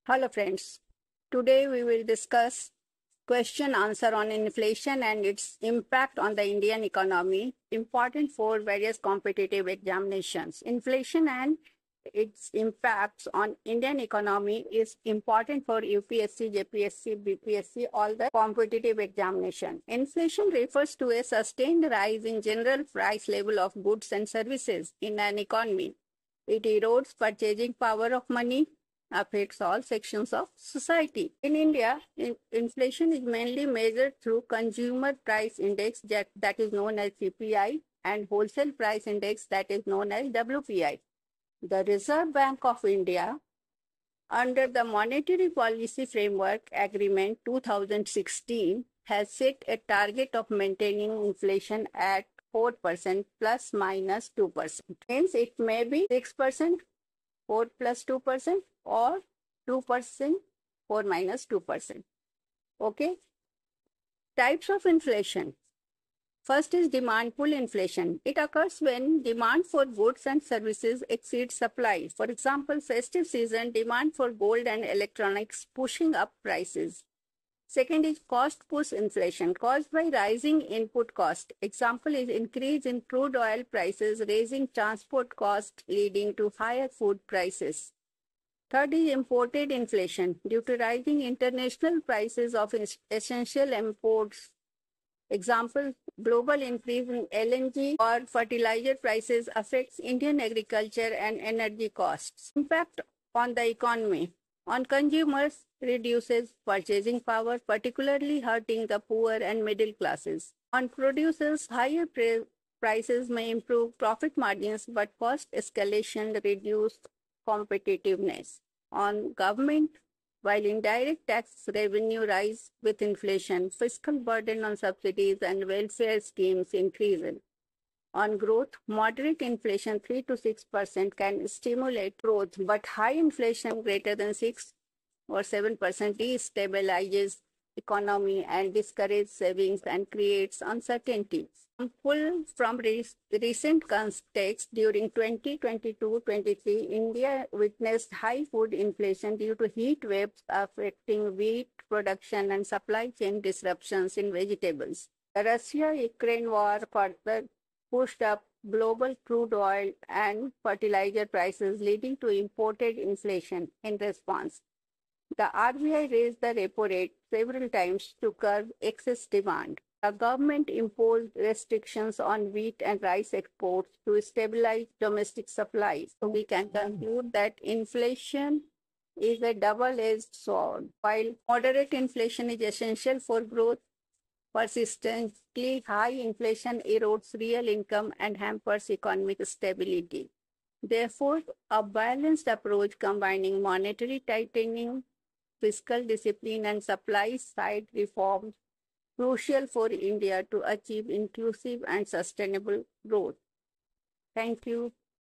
Hello friends. Today we will discuss question answer on inflation and its impact on the Indian economy, important for various competitive examinations. Inflation and its impacts on Indian economy is important for UPSC, JPSC, BPSC, all the competitive examination. Inflation refers to a sustained rise in general price level of goods and services in an economy. It erodes purchasing power of money, affects all sections of society. In India, inflation is mainly measured through consumer price index that is known as CPI and wholesale price index that is known as WPI. The Reserve Bank of India, under the Monetary Policy Framework Agreement 2016, has set a target of maintaining inflation at 4% plus minus 2%. Hence, it may be 6%, 4 plus 2%, or 2%, 4 minus 2%. Okay. Types of inflation. First is demand pull inflation. It occurs when demand for goods and services exceeds supply. For example, festive season, demand for gold and electronics pushing up prices. Second is cost push inflation caused by rising input cost. Example is increase in crude oil prices, raising transport cost, leading to higher food prices. Third is imported inflation due to rising international prices of essential imports. Example, global increase in LNG or fertilizer prices affects Indian agriculture and energy costs. Impact on the economy. On consumers, reduces purchasing power, particularly hurting the poor and middle classes. On producers, higher prices may improve profit margins, but cost escalation reduce competitiveness. On government, while indirect tax revenue rise with inflation, fiscal burden on subsidies and welfare schemes increases. On growth, moderate inflation 3 to 6% can stimulate growth, but high inflation greater than 6 or 7% destabilizes economy and discourages savings and creates uncertainty. Pull from recent context, during 2022-23, India witnessed high food inflation due to heat waves affecting wheat production and supply chain disruptions in vegetables. The Russia-Ukraine war further pushed up global crude oil and fertilizer prices, leading to imported inflation. In response, the RBI raised the repo rate several times to curb excess demand. The government imposed restrictions on wheat and rice exports to stabilize domestic supplies. So we can conclude that inflation is a double-edged sword. While moderate inflation is essential for growth, persistently high inflation erodes real income and hampers economic stability. Therefore, a balanced approach combining monetary tightening, fiscal discipline, and supply-side reforms crucial for India to achieve inclusive and sustainable growth. Thank you.